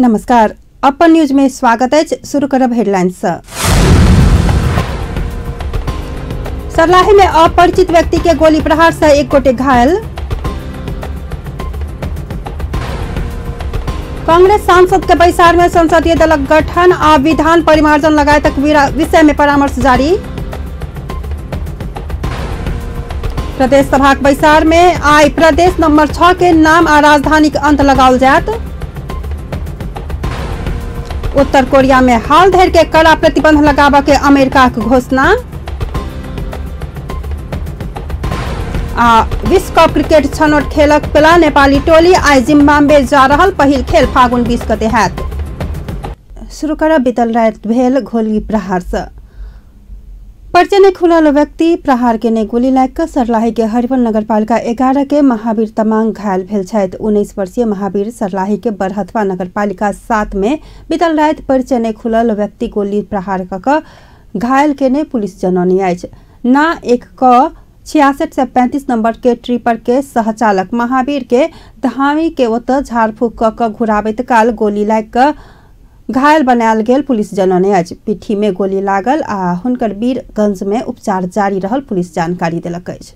नमस्कार, अपन न्यूज में स्वागत है। शुरू करब हेडलाइंस। सर्लाही में अपरिचित व्यक्ति के गोली प्रहार से एक गोटे घायल। कांग्रेस सांसद के बैसार में संसदीय दलक गठन आ विधान परिमार्जन लगायतक विषय में परामर्श जारी। प्रदेश सभा बैसार में आई प्रदेश नंबर 6 के नाम आ राजधानी के अंत लगाओल जात। उत्तर कोरिया में हाल धरि के कड़ा प्रतिबंध लगाबा के अमेरिका के घोषणा। विश्व कप क्रिकेट छनौट खेलक पेला नेपाली टोली आई जिम्बाब्वे जा रहल पहिल खेल फागुन 20 गते हैत। शुरू करब बीतल रात भेल गोली प्रहार से। पर्चे ने खुलल व्यक्ति प्रहार के ने गोली लाग सर्लाही के हरिवन नगरपालिका 11 के महावीर तमांग घायल भेल छथि। 19 वर्षीय महावीर सर्लाही के बरहथवा नगरपालिका 7 में बीतल रात पर्चे ने खुलल व्यक्ति गोली प्रहार क घायल के ने पुलिस जनौनी अछि। ना एक क 66 से 35 नंबर के ट्रिपर के सहचालक महावीर के धामी के ओत झाड़ फूक क घुराबैत काल गोली लाग घायल बनायल गेल पुलिस जनौने अछि। पिठी में गोली लागल आ हुनकर वीरगंज में उपचार जारी रहल पुलिस जानकारी देलक अछि।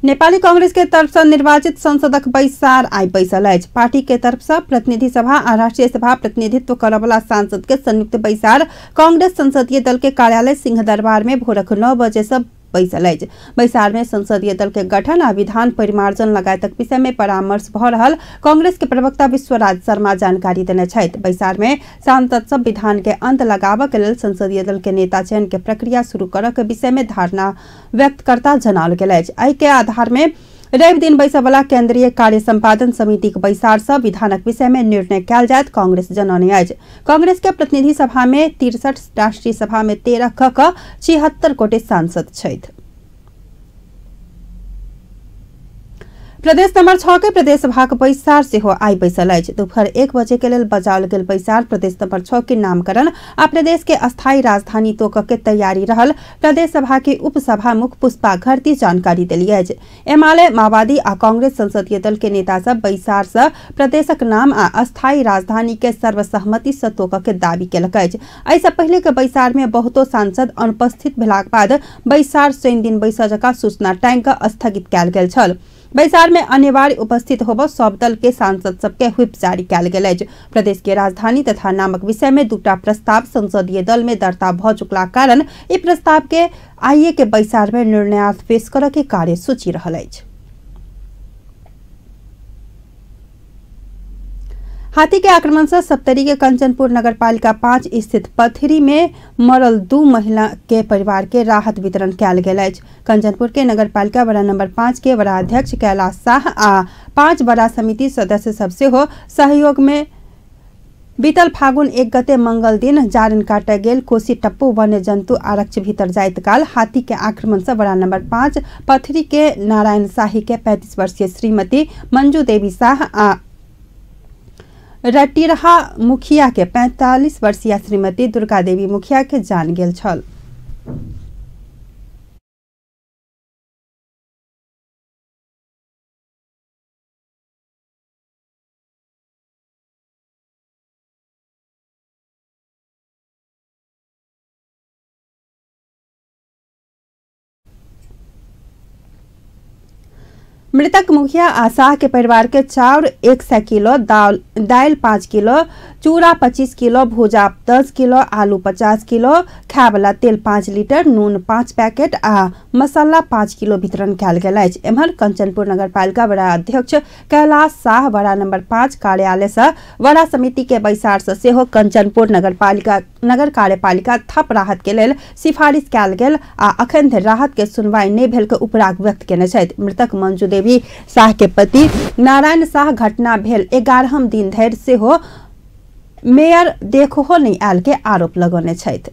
नेपाली कांग्रेस के तरफ से निर्वाचित संसदक बैसार आई बैसल अछि। पार्टी के तरफ से प्रतिनिधि सभा आ राष्ट्रीय सभा प्रतिनिधित्व करवला सांसद के संयुक्त बैसार कांग्रेस संसदीय दल के कार्यालय सिंह दरबार में भोरक 9 बजे से बैसल अछि। बैसार में संसदीय दल के गठन आ विधान परिमार्जन लगायतक विषय में परामर्श भ रहल कांग्रेस के प्रवक्ता विश्वराज शर्मा जानकारी देने छथि। बैसार में सांसद सब विधान के अंत लगाबऽ के लेल संसदीय दल के नेता चयन के प्रक्रिया शुरू करऽ के विषय में धारणा व्यक्त करता जनाओल गेल अछि। एहि के आधार में रवि दिन बैसऽ वाला केंद्रीय कार्य संपादन समिति के बैसार से विधानक विषय में निर्णय कयल जायत कांग्रेस जनौने अछि। कांग्रेस के प्रतिनिधि सभा में 63, राष्ट्रीय सभा में 13 क 76 गोटे सांसद छथि। प्रदेश नंबर 6 के प्रदेश सभा के बैसार से हो आई बैसल अछि। दोपहर 1 बजे के लेल बजाओल गेल बैसार प्रदेश नंबर 6 के नामकरण आ प्रदेश के अस्थायी राजधानी तोक के तैयारी रहल प्रदेश सभा के उपसभा मुख पुष्पा घरती जानकारी देली अछि। एमाले, माओवादी आ कांग्रेस संसदीय दल के नेता सब बैसार से प्रदेशक नाम आ अस्थायी राजधानी के सर्वसहमति से तोक के दावी केलक अछि। एहिसँ पहले के बैसार में बहुतो सांसद अनुपस्थित भेलाक बाद बैसार शनि दिन बैसऽ जकाँ सूचना टांग के स्थगित कयल गेल छल। बैसार में अनिवार्य उपस्थित होबऽ सब दल के सांसद सबके व्हिप जारी कयल गेल अछि। प्रदेश के राजधानी तथा नामक विषय में दूटा प्रस्ताव संसदीय दल में दर्ता भ चुकला कारण ई प्रस्ताव के आइए के बैसार में निर्णयार्थ पेश करऽ के कार्य सूची रहल अछि। हाथी के आक्रमण से सप्तरी के कंचनपुर नगरपालिका 5 स्थित पथरी में मरल 2 महिला के परिवार के राहत वितरण कयल गेल अछि। कंचनपुर के नगरपालिका वड़ा नंबर 5 के वड़ा अध्यक्ष कैलाश शाह आ 5 वड़ा समिति सदस्य सबसे हो सहयोग में बीतल फागुन 1 गते मंगल दिन जारन काटे गेल कोसी टप्पू वन्य जंतु आरक्ष भीतर जाइत काल हाथी के आक्रमण से वड़ा नंबर 5 पथरी के नारायण शाही के 35 वर्षीय श्रीमती मंजू देवी शाह आ रटिरहा मुखिया के 45 वर्षीय श्रीमती दुर्गा देवी मुखिया के जान गेल छल। मृतक मुखिया आ शाह के परिवार के चाउर 100 किलो, दाल 5 किलो, चूड़ा 25 किलो, भूजा 10 किलो, आलू 50 किलो, खाय वाला तेल 5 लीटर, नून 5 पैकेट आ मसाला 5 किलो वितरण कयल गेल अछि। एम्हर कंचनपुर नगरपालिका वड़ा अध्यक्ष कैलाश शाह वड़ा नंबर 5 कार्यालय से वड़ा समिति के बैसार से सेहो कंचनपुर नगर कार्यपालिका थप राहत के लेल सिफारिश कयल गेल आ अखन धरि राहत के सुनवाई नहि भेल के उपराग व्यक्त केने छथि। मृतक मंजू देवी शाह के पति नारायण शाह घटना भेल 11हम दिन धरि से हो मेयर देखहो नहीं आयल के आरोप लगौने छथि।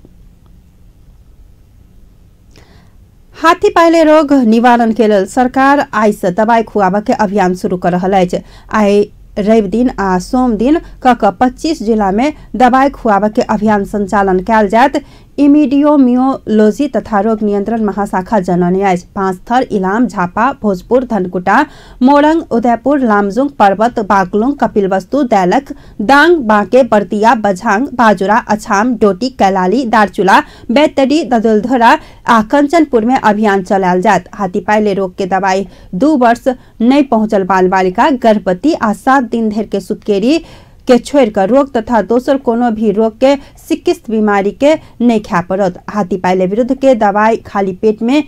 हाथी पाले रोग निवारण के लेल सरकार आई से दवाई खुआबऽ के अभियान शुरू कर रहल अछि। आई रवि दिन आ सोम दिन क 25 जिला में दवाई खुआबऽ के अभियान संचालन कयल जायत। इमिडियोमियोलॉजी तथा रोग नियन्त्रण महाशाखा जनने आज 5 थर इलाम, झापा, भोजपुर, धनकुटा, मोरङ, उदयपुर, लामजुङ, पर्वत, बागलुङ, कपिलवस्तु, दैलख, दाङ, बाँके, बर्दिया, बझाङ, बाजुरा, अछाम, डोटी, कैलाली, दार्चुला, बैतडी, ददुलधरा आ कंचनपुर में अभियान चलायल जात। हाथीपाइले रोग के दवाई 2 वर्ष नहीं पहुंचल बाल बालिका, गर्भवती आ 7 दिन धरि के सुतकेरी के छोड़ कर रोग तथा दोसर कोनो भी रोग के चिकित्सित बीमारी के नहीं खा पड़त। हाथीपाइले विरुद्ध के दवाई खाली पेट में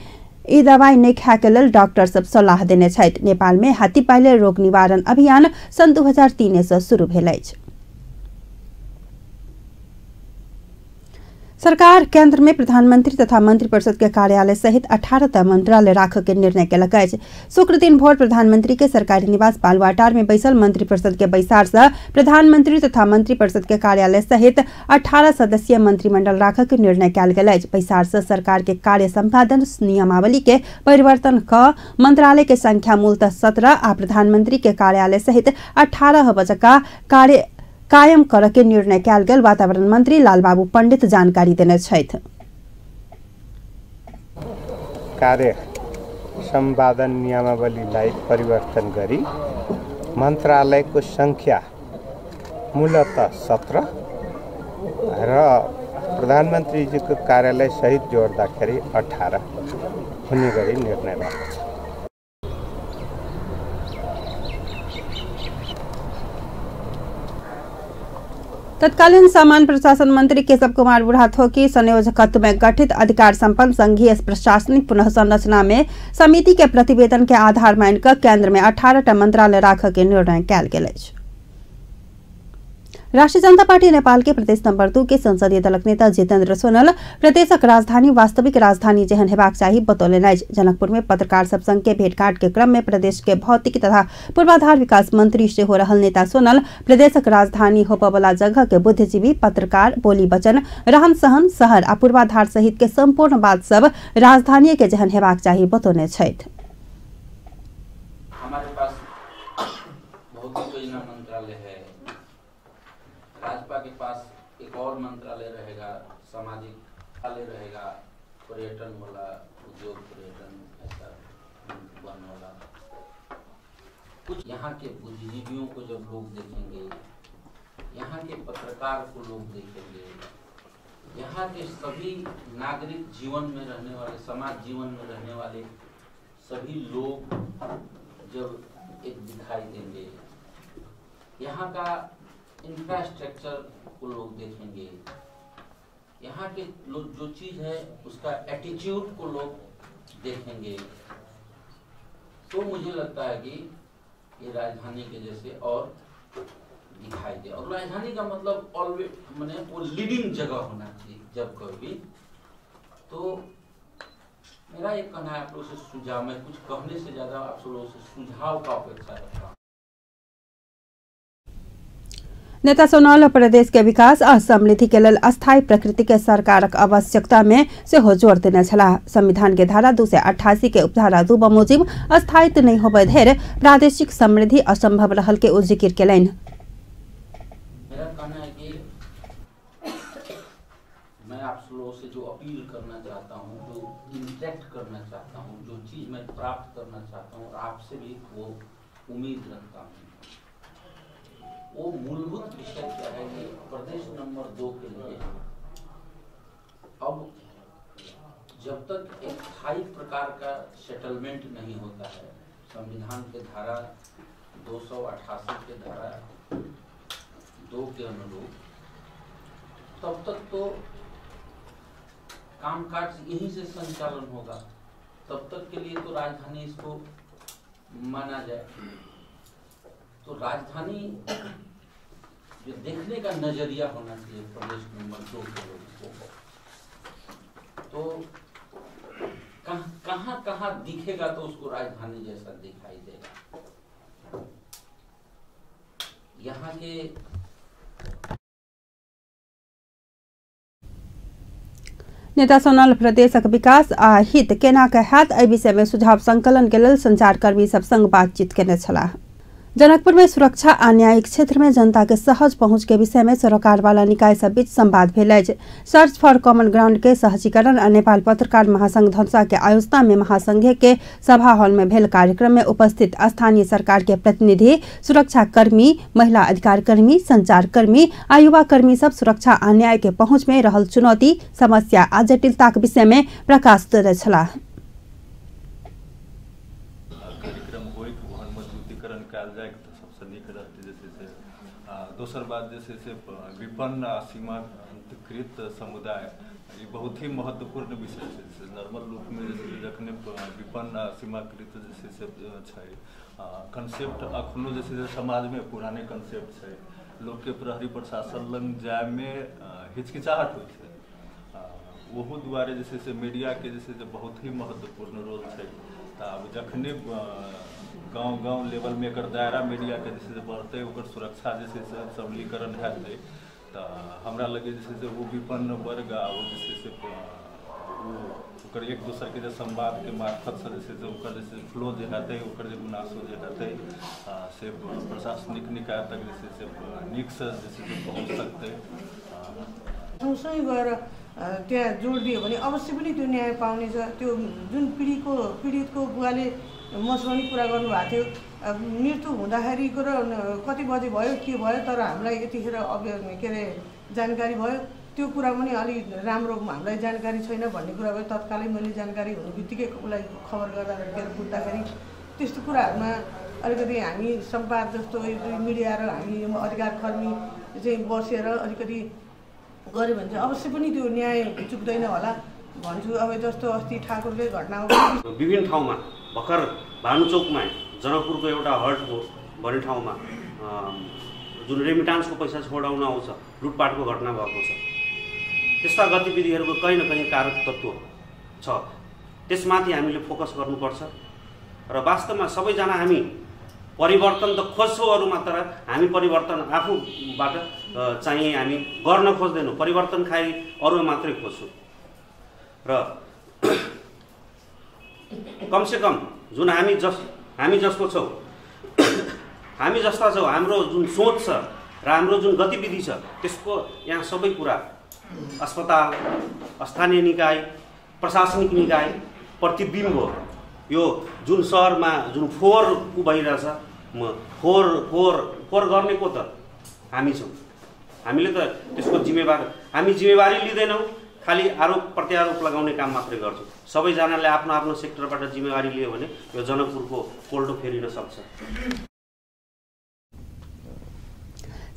ई दवाई नहीं खा के लेल डॉक्टर सब सलाह देने छथि। नेपाल में हाथीपाइले रोग निवारण अभियान सन 2003 से शुरू भेल अछि। सरकार केंद्र में प्रधानमंत्री तथा मंत्रिपरिषद के कार्यालय सहित 18 मंत्रालय राख के निर्णय केलक अछि। शुक्र दिन भोर प्रधानमंत्री के सरकारी निवास बालुवाटार में बैसल मंत्रिपरिषद के बैसार से प्रधानमंत्री तथा मंत्रिपरिषद के कार्यालय सहित 18 सदस्यीय मंत्रिमंडल राख के निर्णय कयल गेल अछि। बैसार से सरकार के कार्य संपादन नियमावली के परिवर्तन क मंत्रालय के संख्या मूलतः 17 आ प्रधानमंत्री के कार्यालय सहित 18 बजका कार्य कायम कर के निर्णय कयल गेल वातावरण मंत्री लालबाबू पंडित जानकारी देने छथि। कार्य संपादन नियमावलीलाई परिवर्तन गरी मन्त्रालयको संख्या मूलतः 17 र प्रधानमन्त्रीजीको कार्यालय सहित जोड्दाखेरि 18 हुने गरी निर्णय भएको छ। तत्कालीन सामान्य प्रशासन मंत्री केशव कुमार बुढ़ाथोकी संयोजकत्व में गठित अधिकार संपन्न संघीय प्रशासनिक पुनः संरचना में समिति के प्रतिवेदन के आधार मानिक केंद्र में 18 मंत्रालय राख के निर्णय कयल गेल अछि। राष्ट्रीय जनता पार्टी नेपाल के प्रदेश नंबर 2 के संसदीय दलक नेता जितेन्द्र सोनल प्रदेशक राजधानी वास्तविक राजधानी जेहन हेबाक चाही बतौलनि अछि। जनकपुर में पत्रकार सब संग के भेंटघाट के क्रम में प्रदेश के भौतिक तथा पूर्वाधार विकास मंत्री से हो रहल नेता सोनल प्रदेशक राजधानी होबय वाला जगह के बुद्धिजीवी, पत्रकार, बोली वचन, रहन सहन, शहर आ पूर्वाधार सहित के संपूर्ण बात सब राजधानी के जेहन हेबाक चाही बतौने छथि। हमारे पास भौतिक योजना मंत्रालय है, भाजपा के पास एक और मंत्रालय रहेगा, सामाजिक मंत्रालय रहेगा, पर्यटन वाला, उद्योग पर्यटन ऐसा वन वाला। कुछ यहाँ के बुद्धिजीवियों को जब लोग देखेंगे, यहाँ के पत्रकार को लोग देखेंगे, यहाँ के सभी नागरिक जीवन में रहने वाले, समाज जीवन में रहने वाले सभी लोग जब एक दिखाई देंगे, यहाँ का इंफ्रास्ट्रक्चर को लोग देखेंगे, यहाँ के लोग जो चीज है उसका एटीट्यूड को लोग देखेंगे, तो मुझे लगता है कि ये राजधानी के जैसे और दिखाई दे। और राजधानी का मतलब ऑलवेज माने वो लीडिंग जगह होना चाहिए जब कभी। तो मेरा एक कहना है, आप लोगों से सुझाव, मैं कुछ कहने से ज्यादा आप लोगों से सुझाव का अपेक्षा रखता हूँ। नेता सोनल प्रदेश के विकास आ समृद्धि के लेल अस्थायी प्रकृति के सरकारक आवश्यकता में से हो जोर देने छलाह। संविधान के धारा 288 के उपधारा 2 बमोजिब अस्थायित्व नहीं होबय धरि प्रादेशिक समृद्धि असंभव रहल के उजिकिर केलनि। मेरा कहना है कि मैं आप लोगों से जो अपील करना चाहता हूँ, जो इंटरेक्ट करना चाहता हूँ, जो चीज मैं प्राप्त करना चाहता हूँ, आपसे भी वो उम्मीद रखता हूँ, वो मूलभूत विषय क्या है कि प्रदेश नंबर 2 के लिए अब जब तक एक स्थायी प्रकार का सेटलमेंट नहीं होता है, संविधान के धारा 288 के धारा 2 के अनुरूप, तब तक तो कामकाज यहीं से संचालन होगा। तब तक के लिए तो राजधानी इसको माना जाए। तो राजधानी जो देखने का नजरिया होना चाहिए प्रदेश नंबर 2 के लोगों को, तो कहाँ कहाँ दिखेगा तो उसको राजधानी जैसा दिखाई देगा। यहाँ के नेता सोनल प्रदेशक विकास आ हित केना के हैत एहि विषय में सुझाव संकलन के लेल संचारकर्मी सब संग बातचीत केने छलाह। जनकपुर में सुरक्षा आ न्यायिक क्षेत्र में जनता के सहज पहुंच के विषय में सरकार वाला निकाय सब बीच संवाद भेल। सर्च फॉर कॉमन ग्राउंड के सहजीकरण और नेपाल पत्रकार महासंघ धनुषा के आयोजना में महासंघ के सभा हॉल में भेल कार्यक्रम में उपस्थित स्थानीय सरकार के प्रतिनिधि, सुरक्षा कर्मी, महिला अधिकार कर्मी, संचार कर्मी आ युवा कर्मी सब सुरक्षा आ न्याय के पहुंच में रहल चुनौती, समस्या आ जटिलता के विषय में प्रकाश देने छलाह। दोसर बात जैसे से विपन्न आ सीमांतकृत समुदाय ये बहुत ही महत्वपूर्ण विषय है। नॉर्मल रूप में जैसे जखने विपन्न आ सीमांतकृत जैसे से कंसेप्ट अखनो जैसे समाज में पुराने कंसेप्ट है, लोग के प्रहरी प्रशासन लग जाए में हिचकिचाहट हो। वह दुआरे जैसे से मीडिया के जैसे बहुत ही महत्वपूर्ण रोल है। अब जखने गाँव लेवल में एकर दायरा मीडिया के जैसे बढ़ते ओकर सुरक्षा जैसे सबलीकरण है तो हमरा लगे जैसे वो विपन्न वर्ग आ जैसे से ओकर एक दूसरे के संवाद के मार्फत से जैसे ओकर जैसे फ्लो जो है ओकर जो गुनासो जो है से प्रशासनिक निकाय तक जैसे से निक से जैसे पहुँच सकते सँगसँगै गएर त्यहाँ जोड दियो भने अवश्य पनि त्यो न्याय पाउने छ। त्यो जुन पीडितको बुवाले मसँग नि कुरा गर्नुभएको थियो, मृत्यु हुँदाखेरिको र कति बजे भयो के भयो, तर हामीलाई यतिखेर के अरे जानकारी भयो। त्यो कुरा पनि अलि राम्रो हामीलाई जानकारी छैन भन्ने कुरा भयो। तत्कालै मैले जानकारी हुने बित्तिकै उसलाई खबर गर्दा बुझ्दाखेरि त्यस्तो कुराहरूमा अलिकति हामी संवाद जस्तो मिडिया र हामी अधिकार कर्मी चाहिँ बसेर अलिकति गऱ्यो भने चाहिँ अवश्य पनि त्यो न्याय चुक्दैन होला भन्छु। अब जस्तो अस्ति ठाकुरले घटनामा विभिन्न ठाउँमा भर्खर भानुचोकमा जनकपुरको एउटा हल्टको भन्ने ठाउँमा जुन रेमिटान्सको पैसा छोडाउन आउँछ लुटपाटको घटना भएको छ। त्यस्ता गतिविधिहरूको कहीँ न कहीँ कारक तत्त्व छ, त्यसमाथि हामीले फोकस गर्नुपर्छ। र वास्तवमा सबैजना हामी परिवर्तन त खोज्छौँ अरू मात्र, हामी परिवर्तन आफूबाट चाहिँ हामी गर्न खोज्दैनौँ, परिवर्तन खाली अरू मात्रै खोज्छौँ। र कमसेकम जुन हामी जस्तो छौँ, हामी जस्ता छौँ, हाम्रो जुन सोच छ र हाम्रो जुन गतिविधि छ त्यसको यहाँ सबै कुरा अस्पताल, स्थानीय निकाय, प्रशासनिक निकाय प्रतिबिम्ब हो। यो जुन शहरमा जुन फोहोर भइरहेछ, फोहोर गर्ने को त हामी छौँ। हामीले त त्यसको हामी जिम्मेवारी लिँदैनौँ, खालि आरोप प्रत्यारोप लगाउने काम मात्रै गर्छौँ। सबैजनाले आफ्नो आफ्नो सेक्टरबाट जिम्मेवारी लियो भने यो जनकपुरको कोल्टो फेरिन सक्छ।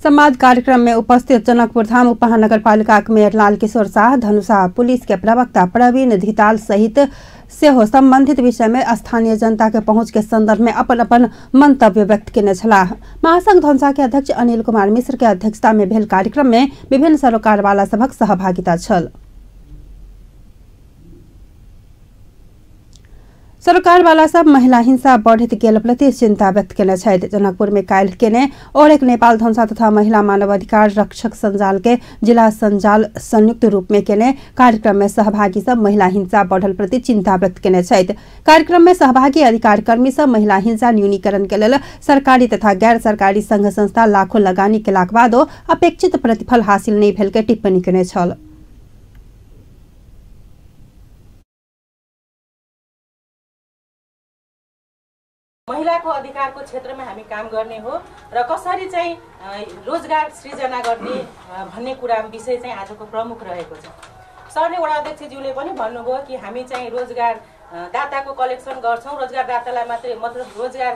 संवाद कार्यक्रम में उपस्थित जनकपुर धाम उपमहानगरपालिका मेयर लाल किशोर शाह, धनुषा पुलिस के प्रवक्ता प्रवीण धिताल सहित से हो संबंधित विषय में स्थानीय जनता के पहुंच के संदर्भ में अपन मंतव्य व्यक्त किए छलाह। महासंघ धनुषा के अध्यक्ष अनिल कुमार मिश्र के अध्यक्षता में भेल कार्यक्रम में विभिन्न सरोकार वाला सभक सहभागिता छल। सरकार वाला सब महिला हिंसा बढ़त गेल प्रति चिंता व्यक्त केने छथि। जनकपुर में काल्हि केने और एक नेपाल धनुषा तथा महिला मानवाधिकार रक्षक संजाल के जिला संजाल संयुक्त रूप में केने कार्यक्रम में सहभागी सब महिला हिंसा बढ़ल प्रति चिंता व्यक्त केने छथि। कार्यक्रम में सहभागी अधिकार कर्मी सब महिला हिंसा न्यूनीकरण के लेल सरकारी तथा गैर सरकारी संघ संस्था लाखों लगानी के बादो अपेक्षित प्रतिफल हासिल नहीं भेल के टिप्पणी केने छल। महिलाको अधिकारको क्षेत्रमा हामी काम गर्ने हो र कसरी चाहिँ रोजगार सृजना गर्ने भन्ने कुरा विषय चाहिँ आजको प्रमुख रहेको छ। सरले वडा अध्यक्षज्यूले पनि भन्नुभयो कि हामी चाहिँ रोजगार दाताको कलेक्सन गर्छौं, रोजगार दातालाई मात्रै मतलब रोजगार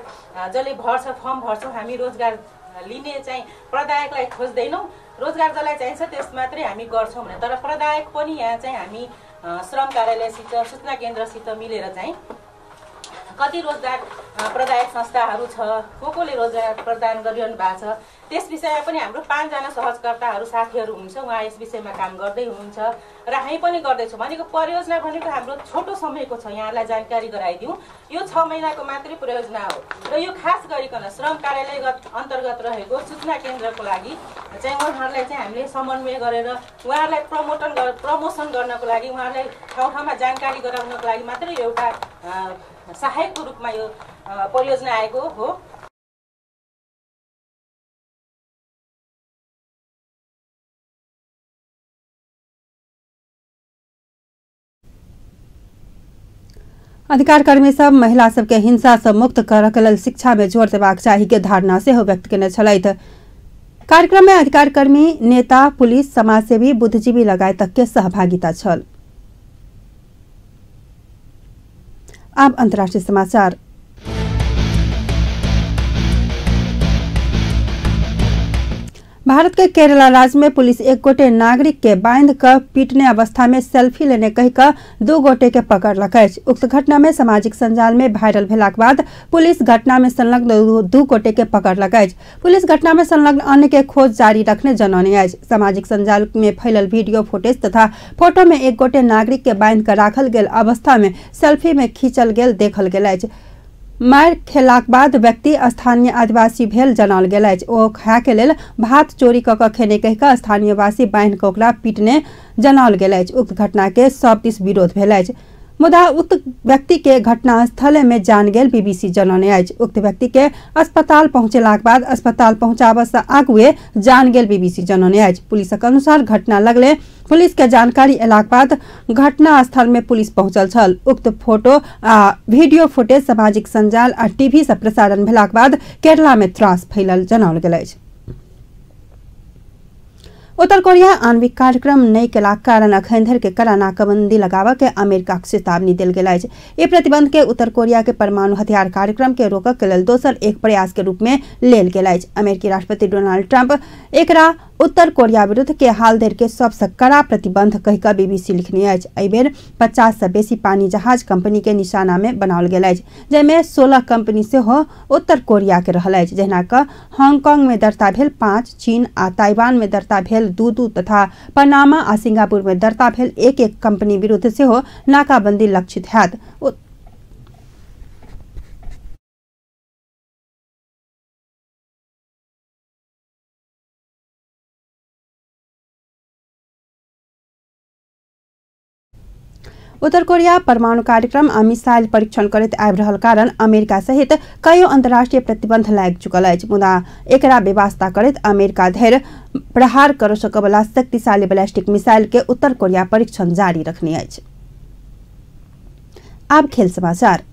जसले भर्छ फर्म भर्छौं, हामी रोजगार लिने चाहिँ प्रदायकलाई खोज्दैनौं, रोजगार जसलाई चाहिन्छ त्यस मात्रै हामी गर्छौं भने। तर प्रदायक पनि यहाँ चाहिँ हामी श्रम कार्यालयसित सूचना केन्द्रसित मिलेर चाहिँ कति रोजगार प्रदायक संस्थाहरू छ, कोले रोजगार प्रदान गरिरहनु भएको छ, त्यस विषयमा पनि हाम्रो 5 जना सहजकर्ताहरू साथीहरू हुनुहुन्छ, उहाँ यस विषयमा काम गर्दै हुनुहुन्छ र हामी पनि गर्दैछौँ। भनेको परियोजना भनेको हाम्रो छोटो समयको छ, यहाँलाई जानकारी गराइदिउँ। यो 6 महिनाको मात्रै परियोजना हो र यो खास गरिकन श्रम कार्यालय अन्तर्गत रहेको सूचना केन्द्रको लागि चाहिँ उहाँहरूलाई चाहिँ हामीले समन्वय गरेर उहाँहरूलाई प्रमोसन गर्नको लागि, उहाँहरूलाई ठाउँ-ठाउँमा जानकारी गराउनको लागि मात्रै एउटा सहायकको रूपमा यो परियोजना आएको हो। अधिकार कर्मी सब महिला सबके हिंसा से मुक्त करक लेल शिक्षा में जोर देबाक चाही के धारणा सेहो व्यक्त केने छलथि। कार्यक्रम में अधिकार कर्मी, नेता, पुलिस, समाजसेवी, बुद्धिजीवी लगायत के सहभागिता छल। अब अंतर्राष्ट्रीय समाचार। भारत के केरला राज्य में पुलिस एक गोटे नागरिक के बांध कर पीटने अवस्था में सेल्फी लेने कहिकर 2 गोटे के पकड़लक अछि। उक्त घटना में सामाजिक संजाल में वायरल भेलाक बाद पुलिस घटना में संलग्न 2 गोटे के पकड़लक अछि। पुलिस घटना में संलग्न अन्य के खोज जारी रखने जनौने अछि। सामाजिक संजाल में फैलल वीडियो फुटेज तथा फोटो में एक गोटे नागरिक के बांध कर राखल गेल अवस्था में सेल्फी में खींचल गेल देखल गेल अछि। मार खेलाक बाद व्यक्ति स्थानीय आदिवासी भेल जनाओल गेल अछि। ओ खाय के लेल भात चोरी कऽ खेने कहिकऽ स्थानीय वासी बांध कऽ ओकरा पीटने जनाओल गेल अछि। उक्त घटना के सब दिस विरोध भेल अछि, मुदा उक्त व्यक्ति के घटना स्थल में जान गेल बीबीसी जनौने अछि। उक्त व्यक्ति के अस्पताल पहुंचेलाक बाद अस्पताल पहुंचाबा से आगुए जान गेल बीबीसी जनौने अछि। पुलिसक अनुसार घटना लगले पुलिस के जानकारी एलाक बाद घटना स्थल में पुलिस पहुंचल छल। उक्त फोटो आ वीडियो फुटेज सामाजिक संजाल आ टीवी से प्रसारण भेलाक बाद केरला में त्रास फैलल जनाओल गेल अछि। उत्तर कोरिया आणविक कार्यक्रम नहीं केलाक कारण अखन धरि के कड़ा नाकाबंदी लगाबऽ के अमेरिका के चेतावनी देल गेल अछि। ई प्रतिबंध के उत्तर कोरिया के परमाणु हथियार कार्यक्रम के रोकऽ के लेल दोसर एक प्रयास के रूप में लेल गेल अछि। अमेरिकी राष्ट्रपति डोनाल्ड ट्रंप एकरा उत्तर कोरिया विरुद्ध के हाल धरि के सबसे कड़ा प्रतिबंध कहिकऽ बीबीसी लिखने अछि। एहि बेर 50 से बेसी पानी जहाज कंपनी के निशाना में बनाओल गेल अछि, जैमे 16 कंपनी सेहो उत्तर कोरिया के रहल अछि, जहिना कि हांगकांग में दर्ता भेल 5, चीन आ ताइवान में दर्ता भेल 2 तथा पनामा आ सिंगापुर में दर्ता भेल 1 कंपनी विरुद्ध सेहो नाकाबंदी लक्षित हैत। उत्तर कोरिया परमाणु कार्यक्रम आ मिसाइल परीक्षण करैत आबि रहल कारण अमेरिका सहित कईयो अंतर्राष्ट्रीय प्रतिबंध लागि चुकल अछि, मुदा एकरा बेवास्ता करैत अमेरिका धरि प्रहार कर सकबला शक्तिशाली बैलिस्टिक मिसाइल के उत्तर कोरिया परीक्षण जारी रखने अछि। अब खेल समाचार।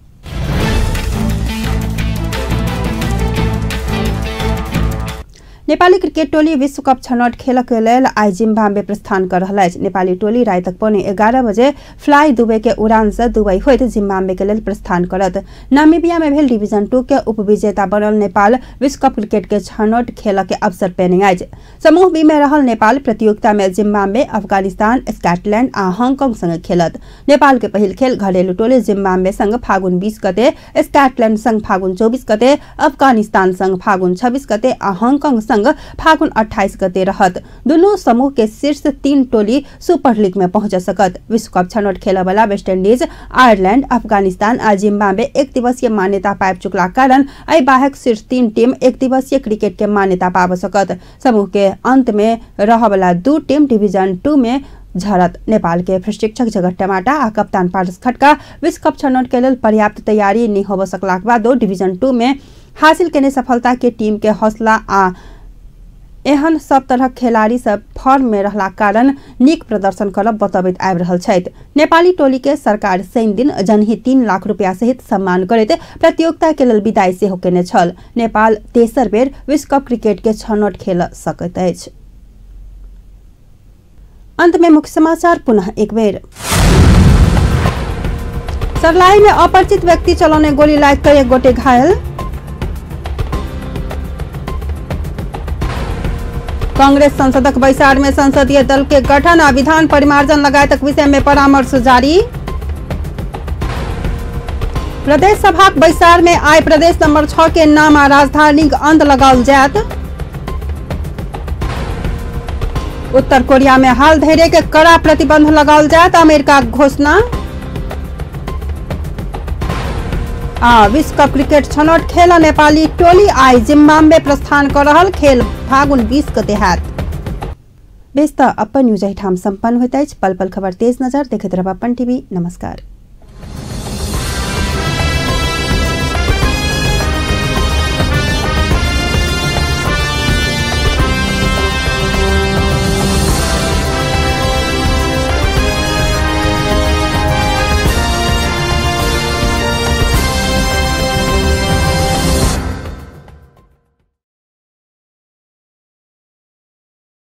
नेपाली क्रिकेट टोली विश्व कप छनौट खेल के लेल आई जिम्बाब्वे प्रस्थान कर रहल अछि। नेपाली टोली राति तक 11:15 बजे फ्लाई दुबई के उड़ान से दुबई होइत जिम्बाब्वे के लेल प्रस्थान करत। नामीबिया में भेल डिवीजन 2 के उपविजेता बनल नेपाल विश्व कप क्रिकेट के छनौट खेल के अवसर पेने अछि। समूह बी में रहल नेपाल प्रतियोगिता में जिम्बाब्वे, अफगानिस्तान, स्कॉटलैंड आ हांगकांग संग खेलत। नेपाल के पहिल खेल घरेलू टोली जिम्बाब्वे संग फागुन 20 गते, स्कॉटलैंड संग फागुन 24 गते, अफगानिस्तान संग फागुन 26 गते आ हांगकांग संग फागुन 28 गते रहत। दुनू समूह के शीर्ष 3 टोली सुपर लीग में पहुंच सकत। विश्व कप छनौट खेल वाला वेस्ट इंडीज, आयरलैंड, अफगानिस्तान आ जिम्बाब्वे एक दिवसीय मान्यता पाबि चुकला कारण एहि बाहेक शीर्ष 3 टीम एक दिवसीय क्रिकेट के मान्यता पाब सकत। समूह के अंत में रहबला 2 टीम डिवीजन 2 में झरत। नेपाल के प्रशिक्षक जगत टमाटा आ कप्तान पारस खटका विश्व कप छनौट के लेल पर्याप्त तैयारी नहीं होब सकलाक बाद डिवीजन 2 में हासिल केने सफलता के टीम के हौसला आ एहन सब तरह खिलाड़ी सब फॉर्म में रहला कारण नीक प्रदर्शन करब बतबैत आबि रहल छथि। नेपाली टोली के सरकार शनि दिन जनहि 3 लाख रुपया सहित सम्मान करैत प्रतियोगिता के लेल विदाई सेहो केने छल। नेपाल तेसर बेर विश्व कप क्रिकेट के छनौट खेल सकैत अछि। अंत में मुख्य समाचार पुनः एक बेर। सर्लाही में अपरिचित व्यक्ति चलाउने गोली लागि एक गोटे घायल। कांग्रेस संसदक बैसार में संसदीय दल के गठन आ विधान परिमार्जन लगायतक विषय में परामर्श जारी। प्रदेश सभाक बैसार में आइ प्रदेश नंबर 6 के नाम आ राजधानी अंत लगाओल जायत। उत्तर कोरिया में हाल धरि के कड़ा प्रतिबंध लगाओल जायत, अमेरिका घोषणा। विश्व कप क्रिकेट छनौट खेल नेपाली टोली आई जिम्बाब्वे प्रस्थान कर रहल, खेल फागुन 20 गते हैत। बेस त अपन न्यूज एहिठाम संपन्न होइत अछि। पल पल खबर तेज नजर देखैत रहब अपन टीवी। नमस्कार।